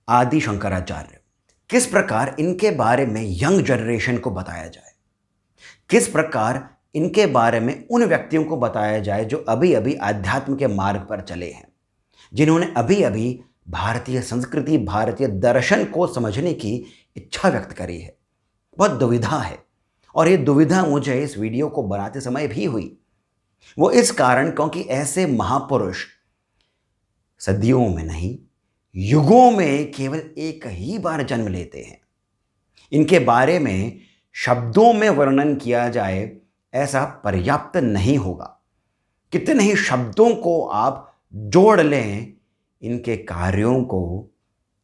आदि शंकराचार्य, किस प्रकार इनके बारे में यंग जनरेशन को बताया जाए, किस प्रकार इनके बारे में उन व्यक्तियों को बताया जाए जो अभी अभी आध्यात्म के मार्ग पर चले हैं, जिन्होंने अभी अभी भारतीय संस्कृति, भारतीय दर्शन को समझने की इच्छा व्यक्त करी है। बहुत दुविधा है और ये दुविधा मुझे इस वीडियो को बनाते समय भी हुई। वो इस कारण क्योंकि ऐसे महापुरुष सदियों में नहीं, युगों में केवल एक ही बार जन्म लेते हैं। इनके बारे में शब्दों में वर्णन किया जाए ऐसा पर्याप्त नहीं होगा। कितने ही शब्दों को आप जोड़ लें, इनके कार्यों को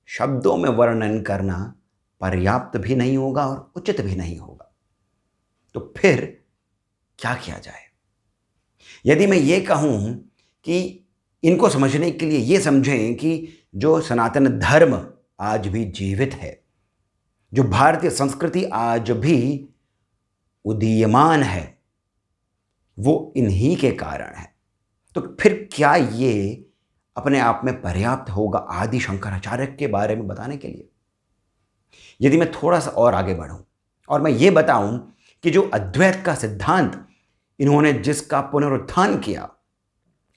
शब्दों में वर्णन करना पर्याप्त भी नहीं होगा और उचित भी नहीं होगा। तो फिर क्या किया जाए? यदि मैं ये कहूं कि इनको समझने के लिए ये समझें कि जो सनातन धर्म आज भी जीवित है, जो भारतीय संस्कृति आज भी उदीयमान है, वो इन्हीं के कारण है, तो फिर क्या ये अपने आप में पर्याप्त होगा आदि शंकराचार्य के बारे में बताने के लिए? यदि मैं थोड़ा सा और आगे बढ़ूं और मैं ये बताऊं कि जो अद्वैत का सिद्धांत इन्होंने जिसका पुनरुत्थान किया,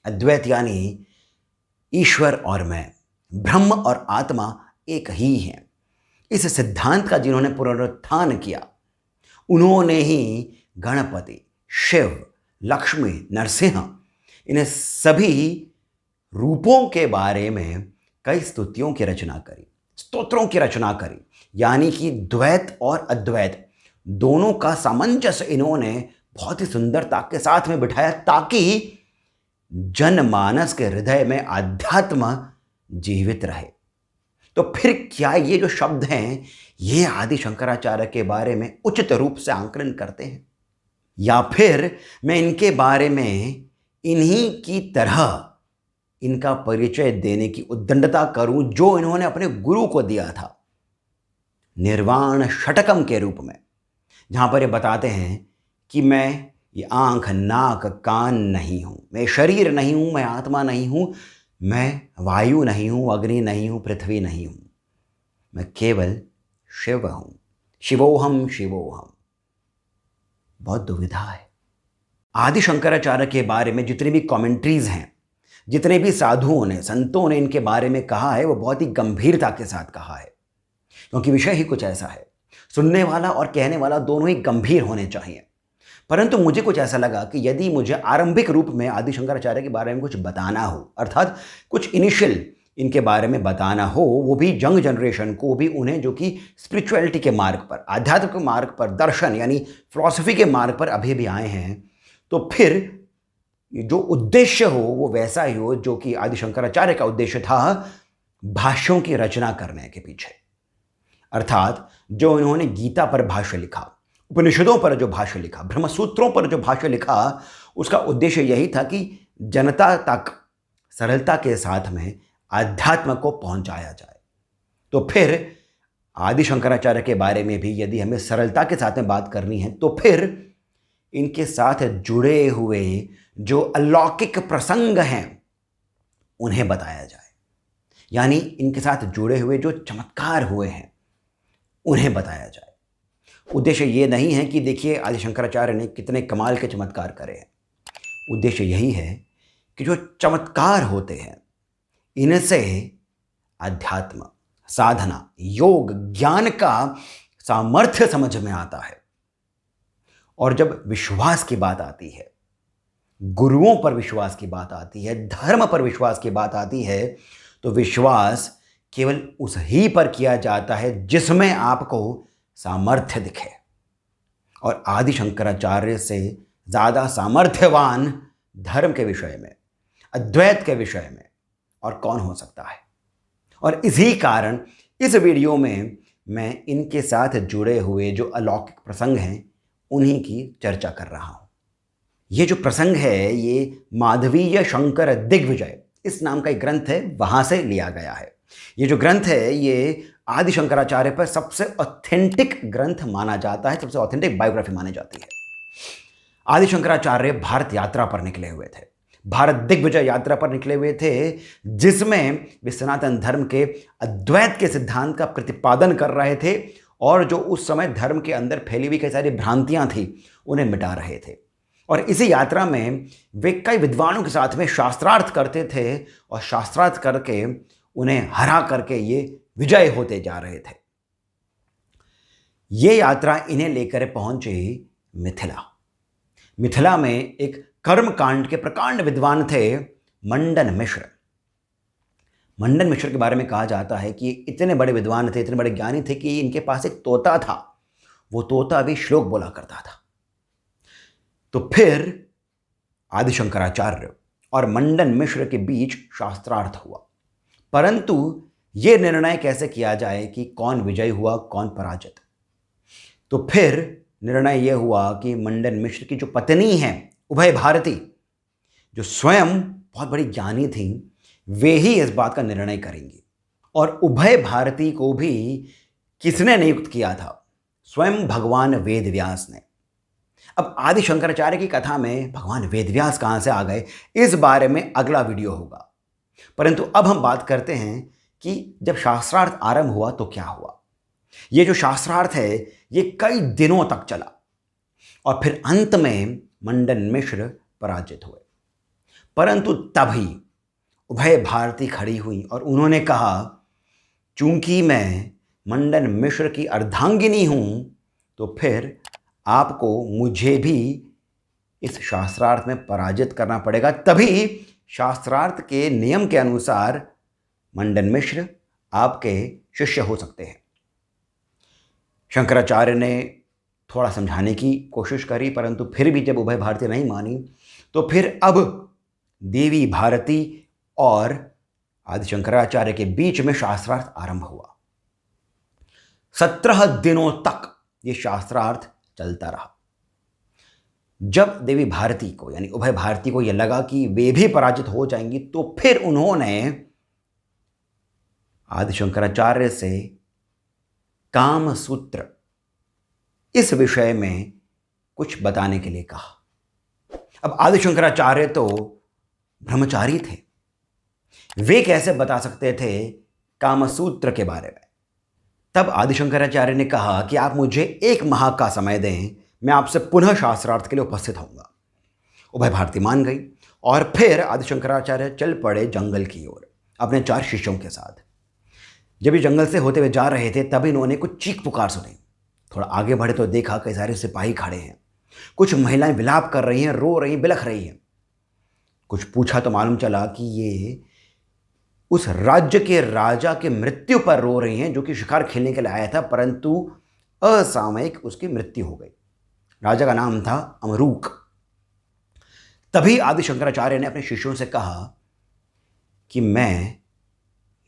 अद्वैत यानी ईश्वर और मैं, ब्रह्म और आत्मा एक ही हैं, इस सिद्धांत का जिन्होंने पुनरुत्थान किया, उन्होंने ही गणपति, शिव, लक्ष्मी, नरसिंह, इन सभी रूपों के बारे में कई स्तुतियों की रचना करी, स्तोत्रों की रचना करी। यानी कि द्वैत और अद्वैत दोनों का सामंजस्य इन्होंने बहुत ही सुंदरता के साथ में बिठाया, ताकि जनमानस के हृदय में आध्यात्म जीवित रहे। तो फिर क्या ये जो शब्द हैं, ये आदि शंकराचार्य के बारे में उचित रूप से आंकलन करते हैं, या फिर मैं इनके बारे में इन्हीं की तरह इनका परिचय देने की उद्दंडता करूं जो इन्होंने अपने गुरु को दिया था निर्वाण षटकम के रूप में, जहां पर ये बताते हैं कि मैं ये आंख, नाक, कान नहीं हूं, मैं शरीर नहीं हूं, मैं आत्मा नहीं हूं, मैं वायु नहीं हूं, अग्नि नहीं हूं, पृथ्वी नहीं हूं, मैं केवल शिव हूं, शिवोहम शिवोहम। बहुत दुविधा है। आदि शंकराचार्य के बारे में जितनी भी कमेंट्रीज हैं, जितने भी साधुओं ने, संतों ने इनके बारे में कहा है, वो बहुत ही गंभीरता के साथ कहा है, क्योंकि विषय ही कुछ ऐसा है। सुनने वाला और कहने वाला दोनों ही गंभीर होने चाहिए। परंतु मुझे कुछ ऐसा लगा कि यदि मुझे आरंभिक रूप में आदि शंकराचार्य के बारे में कुछ बताना हो, अर्थात कुछ इनिशियल इनके बारे में बताना हो, वो भी यंग जनरेशन को, भी उन्हें जो कि स्पिरिचुअलिटी के मार्ग पर, आध्यात्म के मार्ग पर, दर्शन यानी फिलॉसफी के मार्ग पर अभी भी आए हैं, तो फिर जो उद्देश्य हो वो वैसा ही हो जो कि आदि शंकराचार्य का उद्देश्य था, भाष्यों की रचना करने के पीछे। अर्थात जो इन्होंने गीता पर भाष्य लिखा, उपनिषदों पर जो भाष्य लिखा, ब्रह्मसूत्रों पर जो भाष्य लिखा, उसका उद्देश्य यही था कि जनता तक सरलता के साथ में आध्यात्म को पहुंचाया जाए। तो फिर आदि शंकराचार्य के बारे में भी यदि हमें सरलता के साथ में बात करनी है, तो फिर इनके साथ जुड़े हुए जो अलौकिक प्रसंग हैं उन्हें बताया जाए, यानी इनके साथ जुड़े हुए जो चमत्कार हुए हैं उन्हें बताया जाए। उद्देश्य ये नहीं है कि देखिए आदि शंकराचार्य ने कितने कमाल के चमत्कार करे हैं। उद्देश्य यही है कि जो चमत्कार होते हैं, इनसे अध्यात्म, साधना, योग, ज्ञान का सामर्थ्य समझ में आता है। और जब विश्वास की बात आती है, गुरुओं पर विश्वास की बात आती है, धर्म पर विश्वास की बात आती है, तो विश्वास केवल उस ही पर किया जाता है जिसमें आपको सामर्थ्य दिखे। और आदि शंकराचार्य से ज़्यादा सामर्थ्यवान धर्म के विषय में, अद्वैत के विषय में और कौन हो सकता है। और इसी कारण इस वीडियो में मैं इनके साथ जुड़े हुए जो अलौकिक प्रसंग हैं उन्हीं की चर्चा कर रहा हूं। ये जो प्रसंग है, ये माधवीय शंकर दिग्विजय इस नाम का एक ग्रंथ है, वहां से लिया गया है। ये जो ग्रंथ है, ये आदि शंकराचार्य पर सबसे ऑथेंटिक ग्रंथ माना जाता है, सबसे ऑथेंटिक बायोग्राफी मानी जाती है। आदि शंकराचार्य भारत यात्रा पर निकले हुए थे। भारत दिग्विजय यात्रा पर निकले हुए थे, जिसमें वे सनातन धर्म के अद्वैत के सिद्धांत का प्रतिपादन कर रहे थे और जो उस समय धर्म के अंदर फैली हुई कई सारी भ्रांतियां थी उन्हें मिटा रहे थे। और इसी यात्रा में वे कई विद्वानों के साथ में शास्त्रार्थ करते थे और शास्त्रार्थ करके उन्हें हरा करके ये विजय होते जा रहे थे। ये यात्रा इन्हें लेकर पहुंची मिथिला। मिथिला में एक कर्मकांड के प्रकांड विद्वान थे मंडन मिश्र। मंडन मिश्र के बारे में कहा जाता है कि इतने बड़े विद्वान थे, इतने बड़े ज्ञानी थे कि इनके पास एक तोता था, वो तोता भी श्लोक बोला करता था। तो फिर आदि शंकराचार्य और मंडन मिश्र के बीच शास्त्रार्थ हुआ, परंतु यह निर्णय कैसे किया जाए कि कौन विजयी हुआ कौन पराजित। तो फिर निर्णय यह हुआ कि मंडन मिश्र की जो पत्नी है उभय भारती, जो स्वयं बहुत बड़ी ज्ञानी थी, वे ही इस बात का निर्णय करेंगी। और उभय भारती को भी किसने नियुक्त किया था? स्वयं भगवान वेदव्यास ने। अब आदि शंकराचार्य की कथा में भगवान वेदव्यास कहाँ से आ गए, इस बारे में अगला वीडियो होगा। परंतु अब हम बात करते हैं कि जब शास्त्रार्थ आरंभ हुआ तो क्या हुआ। ये जो शास्त्रार्थ है ये कई दिनों तक चला और फिर अंत में मंडन मिश्र पराजित हुए। परंतु तभी उभय भारती खड़ी हुई और उन्होंने कहा, चूंकि मैं मंडन मिश्र की अर्धांगिनी हूं तो फिर आपको मुझे भी इस शास्त्रार्थ में पराजित करना पड़ेगा, तभी शास्त्रार्थ के नियम के अनुसार मंडन मिश्र आपके शिष्य हो सकते हैं। शंकराचार्य ने थोड़ा समझाने की कोशिश करी, परंतु फिर भी जब उभय भारती नहीं मानी तो फिर अब देवी भारती और आदि शंकराचार्य के बीच में शास्त्रार्थ आरंभ हुआ। 17 दिनों तक ये शास्त्रार्थ चलता रहा। जब देवी भारती को यानी उभय भारती को यह लगा कि वे भी पराजित हो जाएंगी तो फिर उन्होंने आदि शंकराचार्य से काम सूत्र इस विषय में कुछ बताने के लिए कहा। अब आदि शंकराचार्य तो ब्रह्मचारी थे, वे कैसे बता सकते थे कामसूत्र के बारे में। तब आदि शंकराचार्य ने कहा कि आप मुझे 1 माह का समय दें, मैं आपसे पुनः शास्त्रार्थ के लिए उपस्थित होऊंगा। उभय भारती मान गई और फिर आदि शंकराचार्य चल पड़े जंगल की ओर अपने 4 शिष्यों के साथ। जब ये जंगल से होते हुए जा रहे थे तब इन्होंने कुछ चीख पुकार सुनी। थोड़ा आगे बढ़े तो देखा कई सारे सिपाही खड़े हैं, कुछ महिलाएं विलाप कर रही हैं, रो रही, बिलख रही हैं। कुछ पूछा तो मालूम चला कि ये उस राज्य के राजा के मृत्यु पर रो रही हैं, जो कि शिकार खेलने के लिए आया था, परंतु असामयिक उसकी मृत्यु हो गई। राजा का नाम था अमरूक। तभी आदि शंकराचार्य ने अपने शिष्यों से कहा कि मैं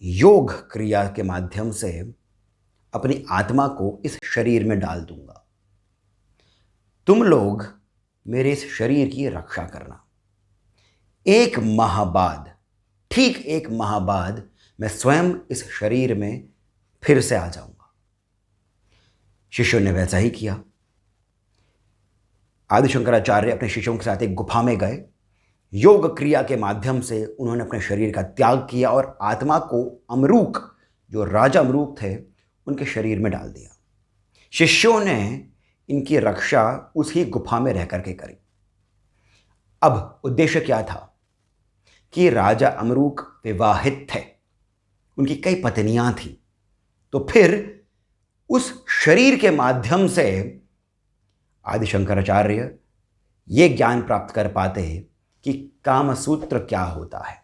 योग क्रिया के माध्यम से अपनी आत्मा को इस शरीर में डाल दूंगा, तुम लोग मेरे इस शरीर की रक्षा करना। 1 माह बाद, ठीक 1 माह बाद मैं स्वयं इस शरीर में फिर से आ जाऊंगा। शिष्यों ने वैसा ही किया। आदि शंकराचार्य अपने शिष्यों के साथ एक गुफा में गए। योग क्रिया के माध्यम से उन्होंने अपने शरीर का त्याग किया और आत्मा को अमरूक, जो राजा अमरूक थे, उनके शरीर में डाल दिया। शिष्यों ने इनकी रक्षा उसी गुफा में रह करके करी। अब उद्देश्य क्या था कि राजा अमरूक विवाहित थे, उनकी कई पत्नियां थीं, तो फिर उस शरीर के माध्यम से आदि शंकराचार्य ये ज्ञान प्राप्त कर पाते कि कामसूत्र क्या होता है,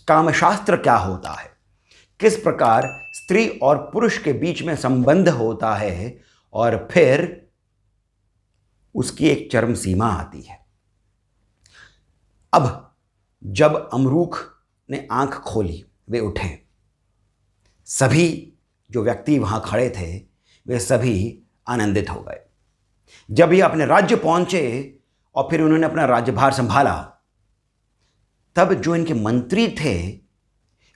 कामशास्त्र क्या होता है, किस प्रकार स्त्री और पुरुष के बीच में संबंध होता है और फिर उसकी एक चरम सीमा आती है। अब जब अमरूक ने आंख खोली, वे उठे। सभी जो व्यक्ति वहां खड़े थे वे सभी आनंदित हो गए। जब ये अपने राज्य पहुंचे और फिर उन्होंने अपना राज्यभार संभाला, तब जो इनके मंत्री थे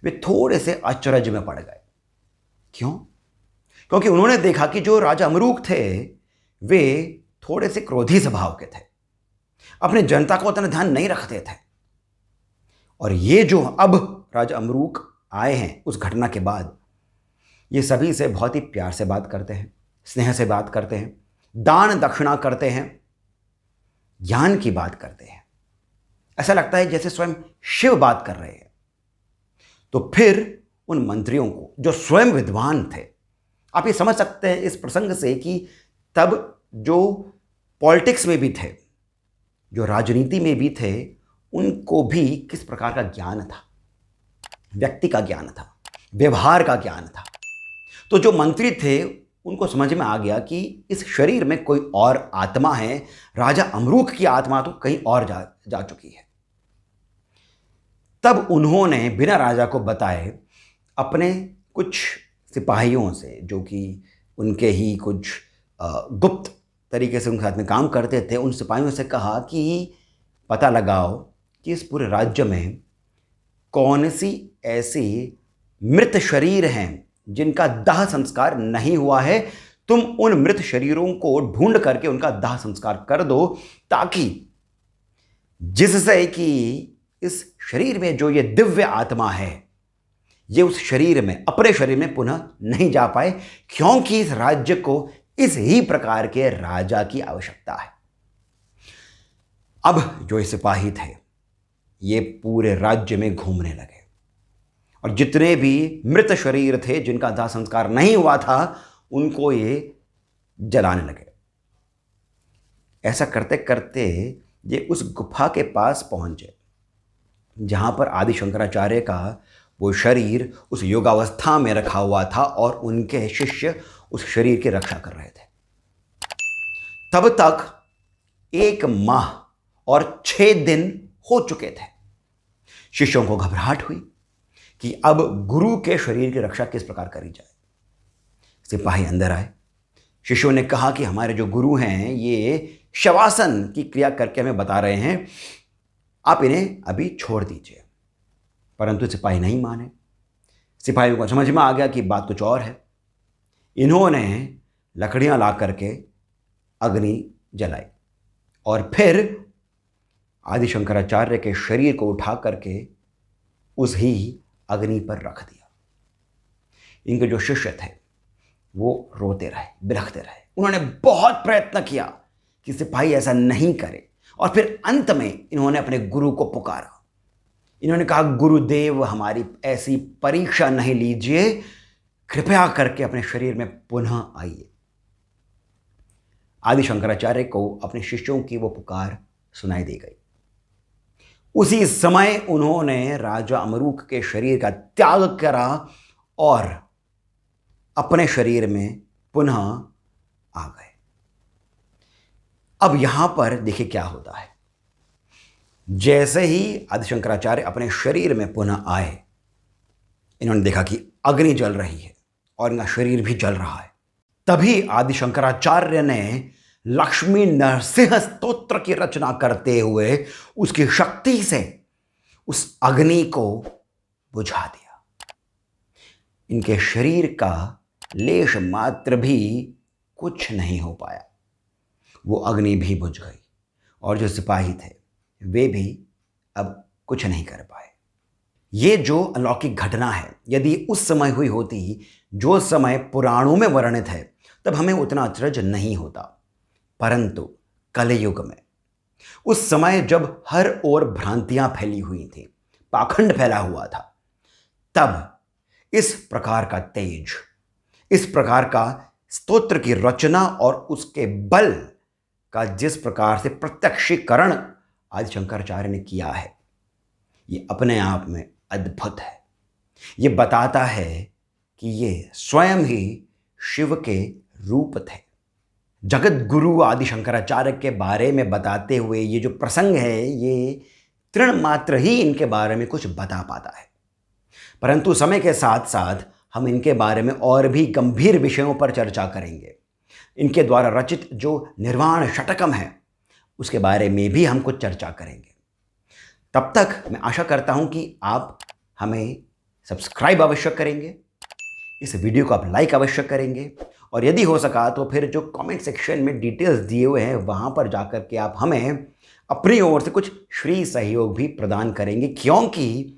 वे थोड़े से अचरज में पड़ गए। क्यों? क्योंकि उन्होंने देखा कि जो राजा अमरूक थे वे थोड़े से क्रोधी स्वभाव के थे, अपने जनता को उतना ध्यान नहीं रखते थे। और ये जो अब राजा अमरूक आए हैं उस घटना के बाद, ये सभी से बहुत ही प्यार से बात करते हैं, स्नेह से बात करते हैं, दान दक्षिणा करते हैं, ज्ञान की बात करते हैं। ऐसा लगता है जैसे स्वयं शिव बात कर रहे हैं। तो फिर उन मंत्रियों को जो स्वयं विद्वान थे, आप ये समझ सकते हैं इस प्रसंग से कि तब जो पॉलिटिक्स में भी थे, जो राजनीति में भी थे, उनको भी किस प्रकार का ज्ञान था, व्यक्ति का ज्ञान था, व्यवहार का ज्ञान था। तो जो मंत्री थे उनको समझ में आ गया कि इस शरीर में कोई और आत्मा है, राजा अमरूक की आत्मा तो कहीं और जा चुकी है। तब उन्होंने बिना राजा को बताए अपने कुछ सिपाहियों से, जो कि उनके ही कुछ गुप्त तरीके से उनके साथ में काम करते थे, उन सिपाहियों से कहा कि पता लगाओ कि इस पूरे राज्य में कौन सी ऐसी मृत शरीर हैं जिनका दाह संस्कार नहीं हुआ है। तुम उन मृत शरीरों को ढूंढ करके उनका दाह संस्कार कर दो, ताकि जिससे कि इस शरीर में जो ये दिव्य आत्मा है, ये उस शरीर में, अपने शरीर में पुनः नहीं जा पाए, क्योंकि इस राज्य को इस ही प्रकार के राजा की आवश्यकता है। अब जो सिपाही थे ये पूरे राज्य में घूमने लगे और जितने भी मृत शरीर थे जिनका दाह संस्कार नहीं हुआ था, उनको ये जलाने लगे। ऐसा करते करते ये उस गुफा के पास पहुंचे जहां पर आदि शंकराचार्य का वो शरीर उस योगावस्था में रखा हुआ था और उनके शिष्य उस शरीर की रक्षा कर रहे थे। तब तक 1 माह और 6 दिन हो चुके थे। शिष्यों को घबराहट हुई कि अब गुरु के शरीर की रक्षा किस प्रकार करी जाए। सिपाही अंदर आए। शिष्यों ने कहा कि हमारे जो गुरु हैं ये शवासन की क्रिया करके हमें बता रहे हैं, आप इन्हें अभी छोड़ दीजिए। परंतु सिपाही नहीं माने। सिपाहियों को समझ में आ गया कि बात कुछ और है। इन्होंने लकड़ियां ला करके अग्नि जलाई और फिर आदि शंकराचार्य के शरीर को उठा करके उस ही अग्नि पर रख दिया। इनके जो शिष्य थे वो रोते रहे, बिलखते रहे। उन्होंने बहुत प्रयत्न किया कि सिपाही ऐसा नहीं करे और फिर अंत में इन्होंने अपने गुरु को पुकारा। इन्होंने कहा, गुरुदेव हमारी ऐसी परीक्षा नहीं लीजिए, कृपया करके अपने शरीर में पुनः आइए। आदि शंकराचार्य को अपने शिष्यों की वो पुकार सुनाई दी गई। उसी समय उन्होंने राजा अमरूक के शरीर का त्याग करा और अपने शरीर में पुनः आ गए। अब यहां पर देखिए क्या होता है। जैसे ही आदि शंकराचार्य अपने शरीर में पुनः आए, इन्होंने देखा कि अग्नि जल रही है और इनका शरीर भी जल रहा है। तभी आदि शंकराचार्य ने लक्ष्मी नरसिंह स्तोत्र की रचना करते हुए उसकी शक्ति से उस अग्नि को बुझा दिया। इनके शरीर का लेश मात्र भी कुछ नहीं हो पाया। वो अग्नि भी बुझ गई और जो सिपाही थे वे भी अब कुछ नहीं कर पाए। ये जो अलौकिक घटना है, यदि उस समय हुई होती जो समय पुराणों में वर्णित है, तब हमें उतना अचरज नहीं होता। परंतु कलयुग में, उस समय जब हर ओर भ्रांतियां फैली हुई थी, पाखंड फैला हुआ था, तब इस प्रकार का तेज, इस प्रकार का स्तोत्र की रचना और उसके बल का जिस प्रकार से प्रत्यक्षीकरण आदि शंकराचार्य ने किया है, ये अपने आप में अद्भुत है। ये बताता है कि ये स्वयं ही शिव के रूप थे। जगत गुरु आदि शंकराचार्य के बारे में बताते हुए ये जो प्रसंग है, ये तृण मात्र ही इनके बारे में कुछ बता पाता है। परंतु समय के साथ साथ हम इनके बारे में और भी गंभीर विषयों पर चर्चा करेंगे। इनके द्वारा रचित जो निर्वाण षटकम है उसके बारे में भी हम कुछ चर्चा करेंगे। तब तक मैं आशा करता हूं कि आप हमें सब्सक्राइब अवश्य करेंगे, इस वीडियो को आप लाइक अवश्य करेंगे और यदि हो सका तो फिर जो कमेंट सेक्शन में डिटेल्स दिए हुए हैं वहाँ पर जाकर के आप हमें अपनी ओर से कुछ श्री सहयोग भी प्रदान करेंगे, क्योंकि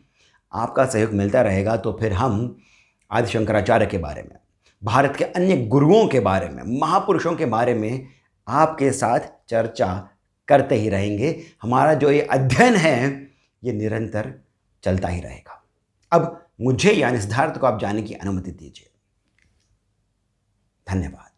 आपका सहयोग मिलता रहेगा तो फिर हम आदि शंकराचार्य के बारे में, भारत के अन्य गुरुओं के बारे में, महापुरुषों के बारे में आपके साथ चर्चा करते ही रहेंगे। हमारा जो ये अध्ययन है ये निरंतर चलता ही रहेगा। अब मुझे यानी सिद्धार्थ को आप जाने की अनुमति दीजिए। धन्यवाद।